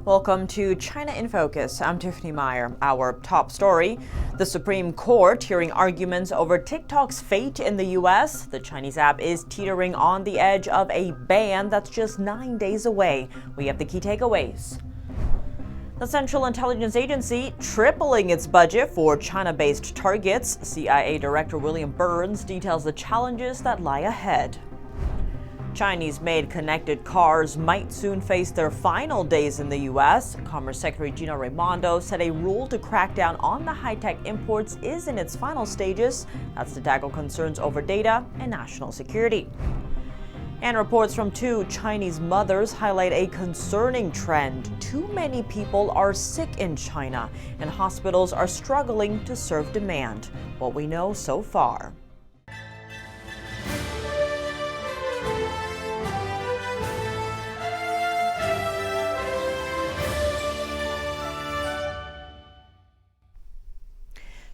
Welcome to China in Focus. I'm Tiffany Meyer. Our top story: the Supreme Court hearing arguments over TikTok's fate in the U.S. The Chinese app is teetering on the edge of a ban that's just 9 days away. We have the key takeaways. The Central Intelligence Agency tripling its budget for China-based targets. CIA Director William Burns details the challenges that lie ahead. Chinese-made connected cars might soon face their final days in the U.S. Commerce Secretary Gina Raimondo said a rule to crack down on the high-tech imports is in its final stages. That's to tackle concerns over data and national security. And reports from 2 Chinese mothers highlight a concerning trend. Too many people are sick in China, and hospitals are struggling to serve demand. What we know so far.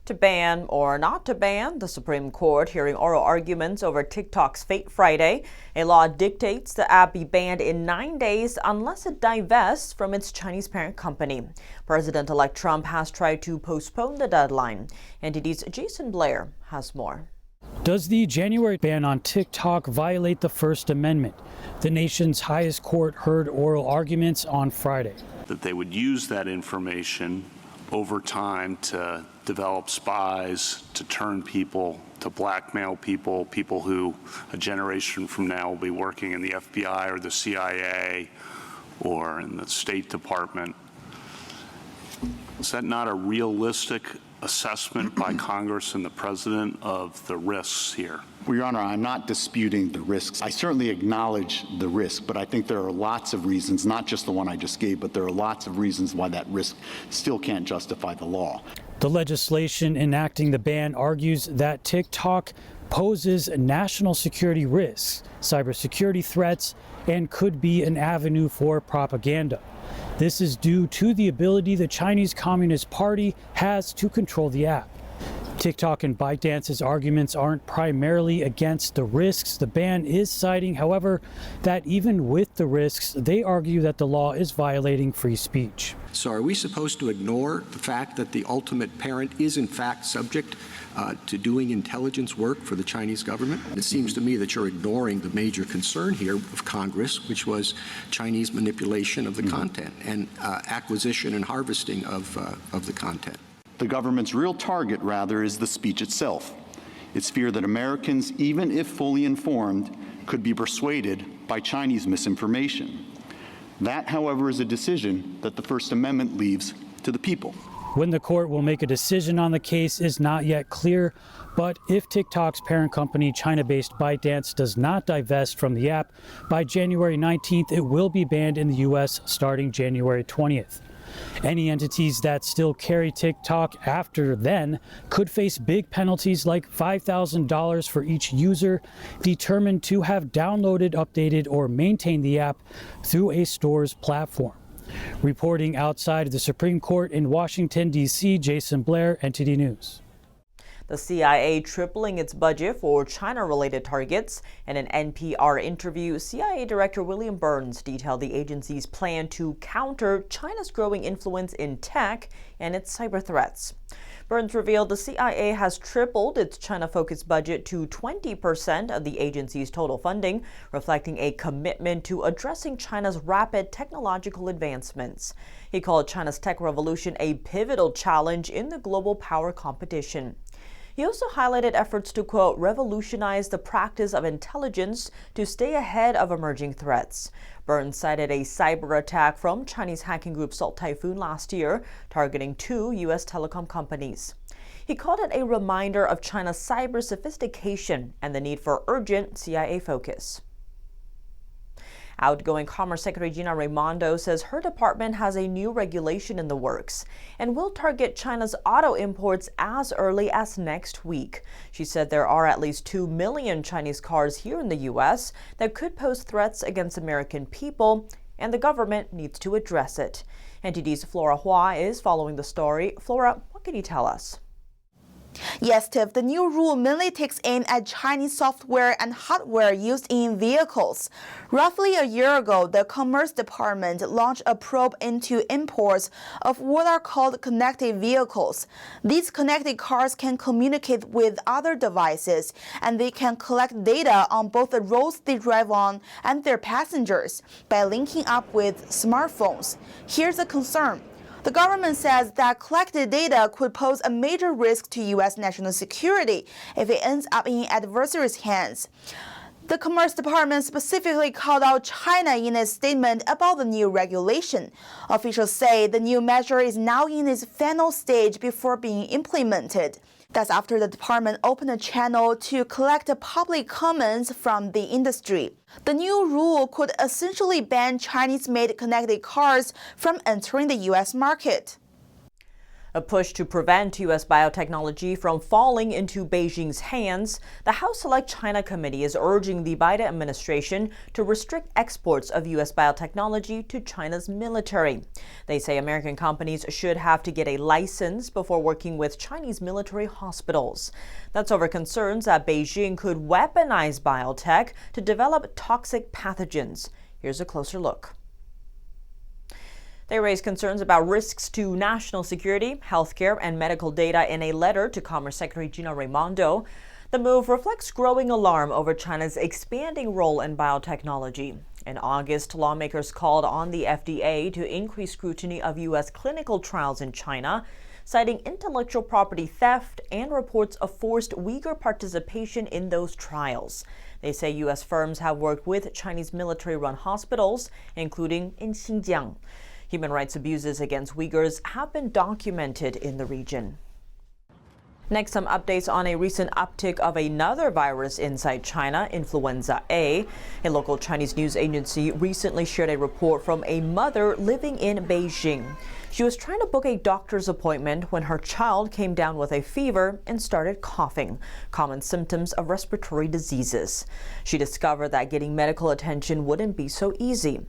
To ban or not to ban, the Supreme Court hearing oral arguments over TikTok's fate Friday. A law dictates the app be banned in 9 days unless it divests from its Chinese parent company. President-elect Trump has tried to postpone the deadline. NTD's Jason Blair has more. Does the January ban on TikTok violate the First Amendment? The nation's highest court heard oral arguments on Friday. That they would use that information over time to develop spies, to turn people, to blackmail people, people who a generation from now will be working in the FBI or the CIA or in the State Department. Is that not a realistic assessment by Congress and the President of the risks here? Well, Your Honor, I'm not disputing the risks. I certainly acknowledge the risk, but I think there are lots of reasons, not just the one I just gave, but there are lots of reasons why that risk still can't justify the law. The legislation enacting the ban argues that TikTok poses national security risks, cybersecurity threats, and could be an avenue for propaganda. This is due to the ability the Chinese Communist Party has to control the app. TikTok and ByteDance's arguments aren't primarily against the risks the ban is citing, however, that even with the risks, they argue that the law is violating free speech. So are we supposed to ignore the fact that the ultimate parent is in fact subject to doing intelligence work for the Chinese government? It seems to me that you're ignoring the major concern here of Congress, which was Chinese manipulation of the content and acquisition and harvesting of the content. The government's real target, rather, is the speech itself. It's fear that Americans, even if fully informed, could be persuaded by Chinese misinformation. That, however, is a decision that the First Amendment leaves to the people. When the court will make a decision on the case is not yet clear, but if TikTok's parent company, China-based ByteDance, does not divest from the app, by January 19th, it will be banned in the U.S. starting January 20th. Any entities that still carry TikTok after then could face big penalties like $5,000 for each user determined to have downloaded, updated, or maintained the app through a store's platform. Reporting outside of the Supreme Court in Washington, D.C., Jason Blair, NTD News. The CIA tripling its budget for China-related targets. In an NPR interview, CIA Director William Burns detailed the agency's plan to counter China's growing influence in tech and its cyber threats. Burns revealed the CIA has tripled its China-focused budget to 20% of the agency's total funding, reflecting a commitment to addressing China's rapid technological advancements. He called China's tech revolution a pivotal challenge in the global power competition. He also highlighted efforts to, quote, revolutionize the practice of intelligence to stay ahead of emerging threats. Burns cited a cyber attack from Chinese hacking group Salt Typhoon last year, targeting 2 U.S. telecom companies. He called it a reminder of China's cyber sophistication and the need for urgent CIA focus. Outgoing Commerce Secretary Gina Raimondo says her department has a new regulation in the works and will target China's auto imports as early as next week. She said there are at least 2 million Chinese cars here in the U.S. that could pose threats against American people, and the government needs to address it. NTD's Flora Hua is following the story. Flora, what can you tell us? Yes, Tiff, the new rule mainly takes aim at Chinese software and hardware used in vehicles. Roughly a year ago, the Commerce Department launched a probe into imports of what are called connected vehicles. These connected cars can communicate with other devices, and they can collect data on both the roads they drive on and their passengers by linking up with smartphones. Here's a concern. The government says that collected data could pose a major risk to U.S. national security if it ends up in adversaries' hands. The Commerce Department specifically called out China in a statement about the new regulation. Officials say the new measure is now in its final stage before being implemented. That's after the department opened a channel to collect public comments from the industry. The new rule could essentially ban Chinese-made connected cars from entering the U.S. market. A push to prevent U.S. biotechnology from falling into Beijing's hands, the House Select China Committee is urging the Biden administration to restrict exports of U.S. biotechnology to China's military. They say American companies should have to get a license before working with Chinese military hospitals. That's over concerns that Beijing could weaponize biotech to develop toxic pathogens. Here's a closer look. They raised concerns about risks to national security, healthcare, and medical data in a letter to Commerce Secretary Gina Raimondo. The move reflects growing alarm over China's expanding role in biotechnology. In August, lawmakers called on the FDA to increase scrutiny of U.S. clinical trials in China, citing intellectual property theft and reports of forced Uyghur participation in those trials. They say U.S. firms have worked with Chinese military-run hospitals, including in Xinjiang. Human rights abuses against Uyghurs have been documented in the region. Next, some updates on a recent uptick of another virus inside China, Influenza A. A local Chinese news agency recently shared a report from a mother living in Beijing. She was trying to book a doctor's appointment when her child came down with a fever and started coughing, common symptoms of respiratory diseases. She discovered that getting medical attention wouldn't be so easy.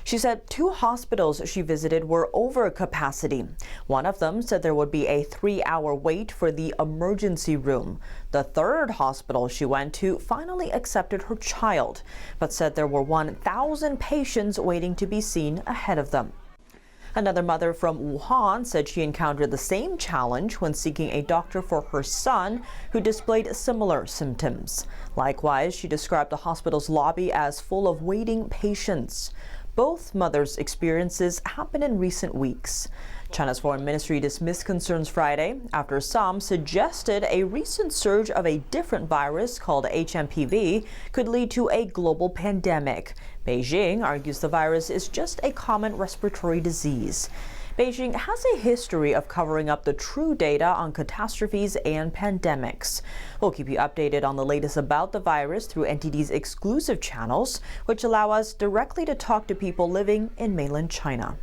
She said 2 hospitals she visited were over capacity. One of them said there would be a 3-hour wait for the emergency room. The third hospital she went to finally accepted her child, but said there were 1,000 patients waiting to be seen ahead of them. Another mother from Wuhan said she encountered the same challenge when seeking a doctor for her son, who displayed similar symptoms. Likewise, she described the hospital's lobby as full of waiting patients. Both mothers' experiences happened in recent weeks. China's foreign ministry dismissed concerns Friday after some suggested a recent surge of a different virus called HMPV could lead to a global pandemic. Beijing argues the virus is just a common respiratory disease. Beijing has a history of covering up the true data on catastrophes and pandemics. We'll keep you updated on the latest about the virus through NTD's exclusive channels, which allow us directly to talk to people living in mainland China.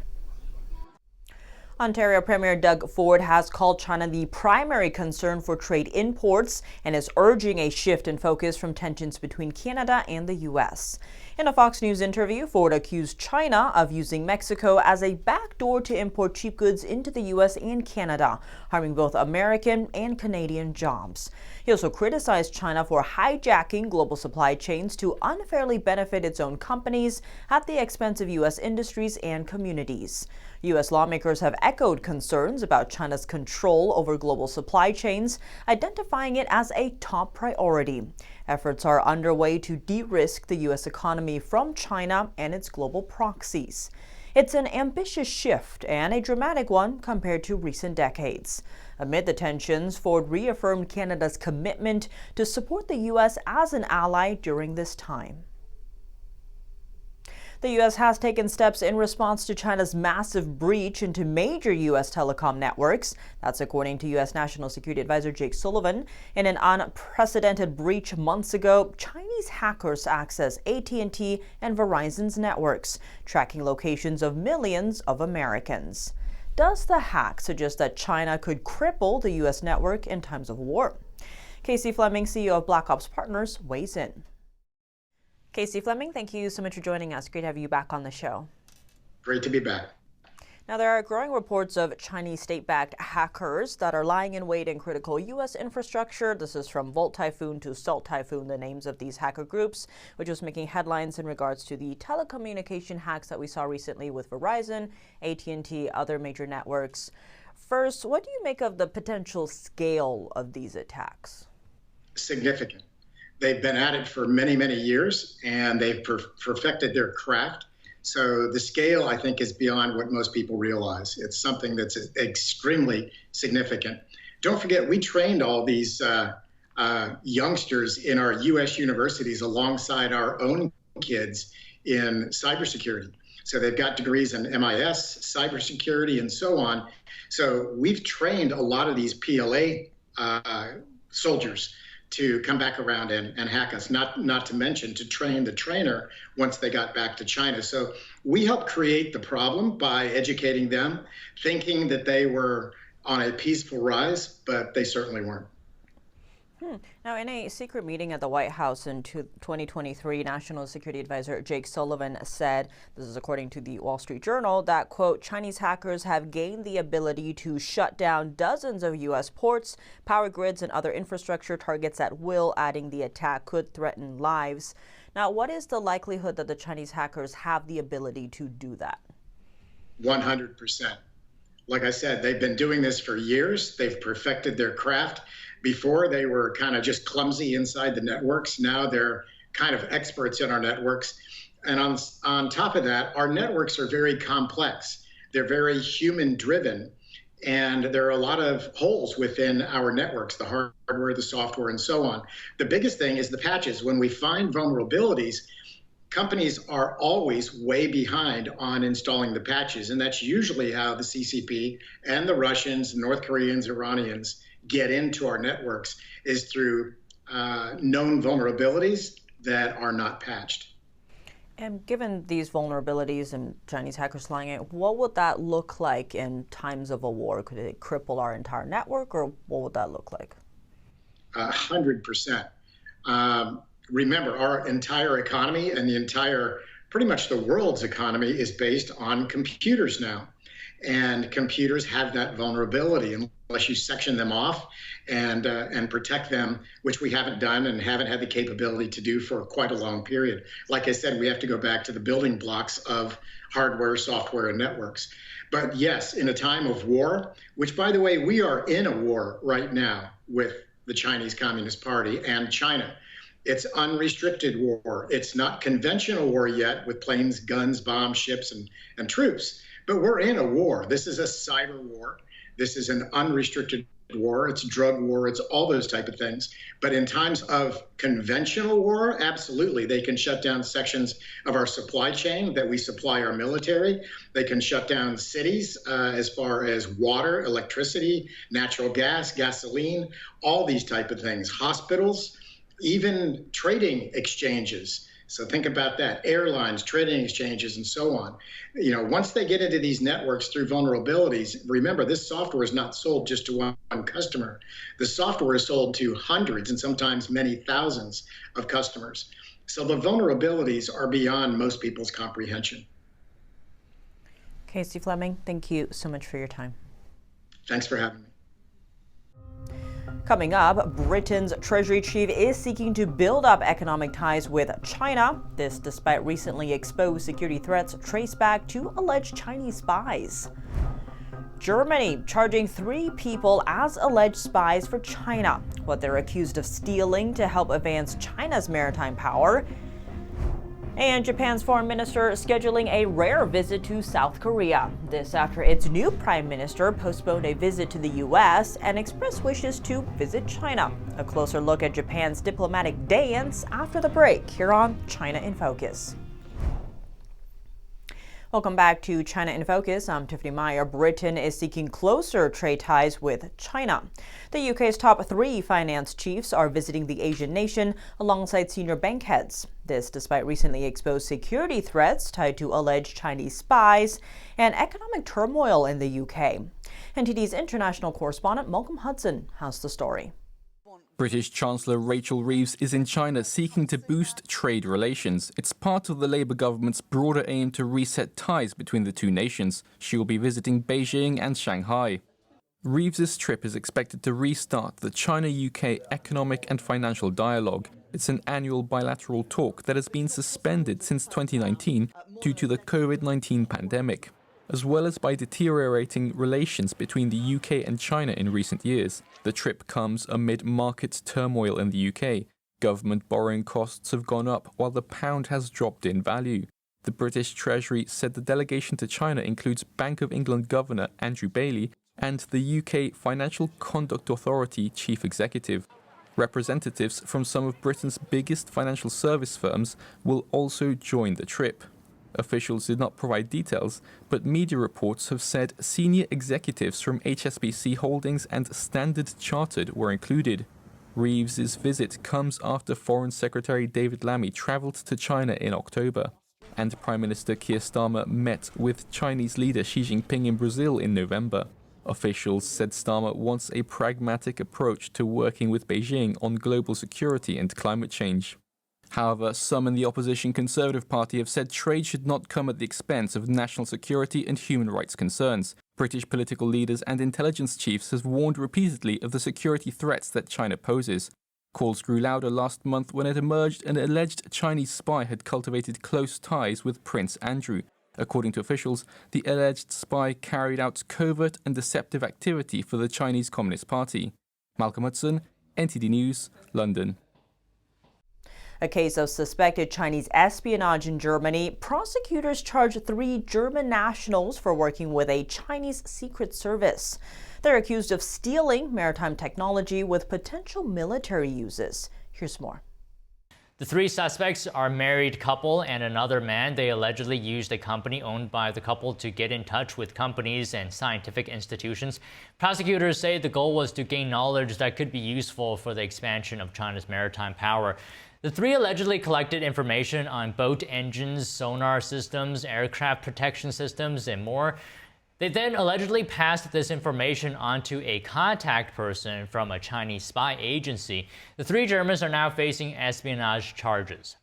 Ontario Premier Doug Ford has called China the primary concern for trade imports and is urging a shift in focus from tensions between Canada and the U.S. In a Fox News interview, Ford accused China of using Mexico as a backdoor to import cheap goods into the U.S. and Canada, harming both American and Canadian jobs. He also criticized China for hijacking global supply chains to unfairly benefit its own companies at the expense of U.S. industries and communities. U.S. lawmakers have echoed concerns about China's control over global supply chains, identifying it as a top priority. Efforts are underway to de-risk the U.S. economy from China and its global proxies. It's an ambitious shift and a dramatic one compared to recent decades. Amid the tensions, Ford reaffirmed Canada's commitment to support the U.S. as an ally during this time. The U.S. has taken steps in response to China's massive breach into major U.S. telecom networks. That's according to U.S. National Security Advisor Jake Sullivan. In an unprecedented breach months ago, Chinese hackers accessed AT&T and Verizon's networks, tracking locations of millions of Americans. Does the hack suggest that China could cripple the U.S. network in times of war? Casey Fleming, CEO of Black Ops Partners, weighs in. Casey Fleming, thank you so much for joining us. Great to have you back on the show. Great to be back. Now, there are growing reports of Chinese state-backed hackers that are lying in wait in critical U.S. infrastructure. This is from Volt Typhoon to Salt Typhoon, the names of these hacker groups, which was making headlines in regards to the telecommunication hacks that we saw recently with Verizon, AT&T, other major networks. First, what do you make of the potential scale of these attacks? Significant. They've been at it for many, many years, and they've perfected their craft. So the scale, I think, is beyond what most people realize. It's something that's extremely significant. Don't forget, we trained all these youngsters in our U.S. universities alongside our own kids in cybersecurity. So they've got degrees in MIS, cybersecurity, and so on. So we've trained a lot of these PLA soldiers to come back around and hack us, not to mention to train the trainer once they got back to China. So we helped create the problem by educating them, thinking that they were on a peaceful rise, but they certainly weren't. Now, in a secret meeting at the White House in 2023, National Security Advisor Jake Sullivan said, this is according to the Wall Street Journal, that, quote, Chinese hackers have gained the ability to shut down dozens of U.S. ports, power grids, and other infrastructure targets at will, adding the attack could threaten lives. Now, what is the likelihood that the Chinese hackers have the ability to do that? 100%. Like I said, they've been doing this for years. They've perfected their craft. Before, they were kind of just clumsy inside the networks. Now they're kind of experts in our networks. And on top of that, our networks are very complex. They're very human-driven. And there are a lot of holes within our networks, the hardware, the software, and so on. The biggest thing is the patches. When we find vulnerabilities, companies are always way behind on installing the patches. And that's usually how the CCP and the Russians, North Koreans, Iranians get into our networks, is through known vulnerabilities that are not patched. And given these vulnerabilities and Chinese hackers lying it, what would that look like in times of a war? Could it cripple our entire network, or what would that look like? 100%. Remember, our entire economy and pretty much the world's economy is based on computers now. And computers have that vulnerability unless you section them off and protect them, which we haven't done and haven't had the capability to do for quite a long period. Like I said, we have to go back to the building blocks of hardware, software, and networks. But yes, in a time of war, which, by the way, we are in a war right now with the Chinese Communist Party and China. It's unrestricted war. It's not conventional war yet with planes, guns, bombs, ships, and troops. But we're in a war. This is a cyber war. This is an unrestricted war. It's drug war. It's all those type of things. But in times of conventional war, absolutely, they can shut down sections of our supply chain that we supply our military. They can shut down cities as far as water, electricity, natural gas, gasoline, all these type of things. Hospitals, even trading exchanges. So think about that, airlines, trading exchanges, and so on. You know, once they get into these networks through vulnerabilities, remember, this software is not sold just to one customer. The software is sold to hundreds and sometimes many thousands of customers. So the vulnerabilities are beyond most people's comprehension. Casey Fleming, thank you so much for your time. Thanks for having me. Coming up, Britain's Treasury Chief is seeking to build up economic ties with China. This despite recently exposed security threats traced back to alleged Chinese spies. Germany charging 3 people as alleged spies for China, what they're accused of stealing to help advance China's maritime power. And Japan's foreign minister scheduling a rare visit to South Korea. This after its new prime minister postponed a visit to the U.S. and expressed wishes to visit China. A closer look at Japan's diplomatic dance after the break here on China in Focus. Welcome back to China in Focus. I'm Tiffany Meyer. Britain is seeking closer trade ties with China. The UK's top 3 finance chiefs are visiting the Asian nation alongside senior bank heads. This despite recently exposed security threats tied to alleged Chinese spies and economic turmoil in the UK. NTD's international correspondent Malcolm Hudson has the story. British Chancellor Rachel Reeves is in China seeking to boost trade relations. It's part of the Labour government's broader aim to reset ties between the two nations. She will be visiting Beijing and Shanghai. Reeves's trip is expected to restart the China-UK economic and financial dialogue. It's an annual bilateral talk that has been suspended since 2019 due to the COVID-19 pandemic, as well as by deteriorating relations between the UK and China in recent years. The trip comes amid market turmoil in the UK. Government borrowing costs have gone up while the pound has dropped in value. The British Treasury said the delegation to China includes Bank of England Governor Andrew Bailey and the UK Financial Conduct Authority Chief Executive. Representatives from some of Britain's biggest financial service firms will also join the trip. Officials did not provide details, but media reports have said senior executives from HSBC Holdings and Standard Chartered were included. Reeves's visit comes after Foreign Secretary David Lammy travelled to China in October, and Prime Minister Keir Starmer met with Chinese leader Xi Jinping in Brazil in November. Officials said Starmer wants a pragmatic approach to working with Beijing on global security and climate change. However, some in the opposition Conservative Party have said trade should not come at the expense of national security and human rights concerns. British political leaders and intelligence chiefs have warned repeatedly of the security threats that China poses. Calls grew louder last month when it emerged an alleged Chinese spy had cultivated close ties with Prince Andrew. According to officials, the alleged spy carried out covert and deceptive activity for the Chinese Communist Party. Malcolm Hudson, NTD News, London. A case of suspected Chinese espionage in Germany. Prosecutors charge 3 German nationals for working with a Chinese secret service. They're accused of stealing maritime technology with potential military uses. Here's more. The 3 suspects are a married couple and another man. They allegedly used a company owned by the couple to get in touch with companies and scientific institutions. Prosecutors say the goal was to gain knowledge that could be useful for the expansion of China's maritime power. The 3 allegedly collected information on boat engines, sonar systems, aircraft protection systems, and more. They then allegedly passed this information on to a contact person from a Chinese spy agency. The 3 Germans are now facing espionage charges.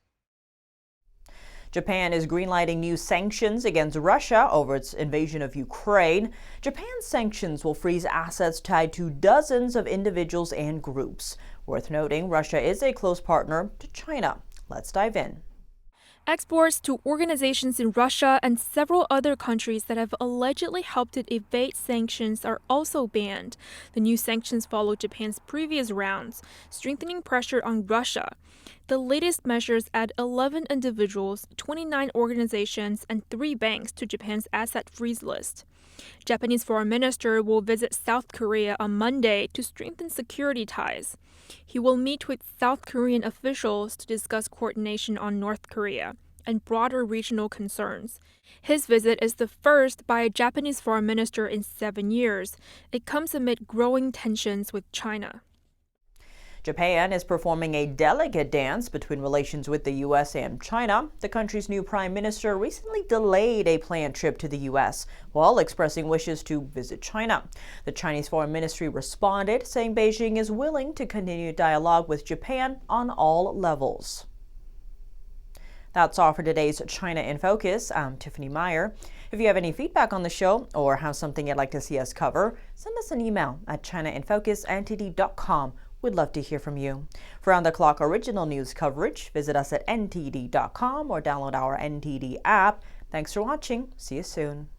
Japan is greenlighting new sanctions against Russia over its invasion of Ukraine. Japan's sanctions will freeze assets tied to dozens of individuals and groups. Worth noting, Russia is a close partner to China. Let's dive in. Exports to organizations in Russia and several other countries that have allegedly helped it evade sanctions are also banned. The new sanctions follow Japan's previous rounds, strengthening pressure on Russia. The latest measures add 11 individuals, 29 organizations, and 3 banks to Japan's asset freeze list. Japanese Foreign Minister will visit South Korea on Monday to strengthen security ties. He will meet with South Korean officials to discuss coordination on North Korea and broader regional concerns. His visit is the first by a Japanese foreign minister in 7 years. It comes amid growing tensions with China. Japan is performing a delicate dance between relations with the U.S. and China. The country's new prime minister recently delayed a planned trip to the U.S. while expressing wishes to visit China. The Chinese Foreign Ministry responded, saying Beijing is willing to continue dialogue with Japan on all levels. That's all for today's China in Focus. I'm Tiffany Meyer. If you have any feedback on the show or have something you'd like to see us cover, send us an email at chinainfocus@ntd.com. We'd love to hear from you. For round-the-clock original news coverage, visit us at ntd.com or download our NTD app. Thanks for watching. See you soon.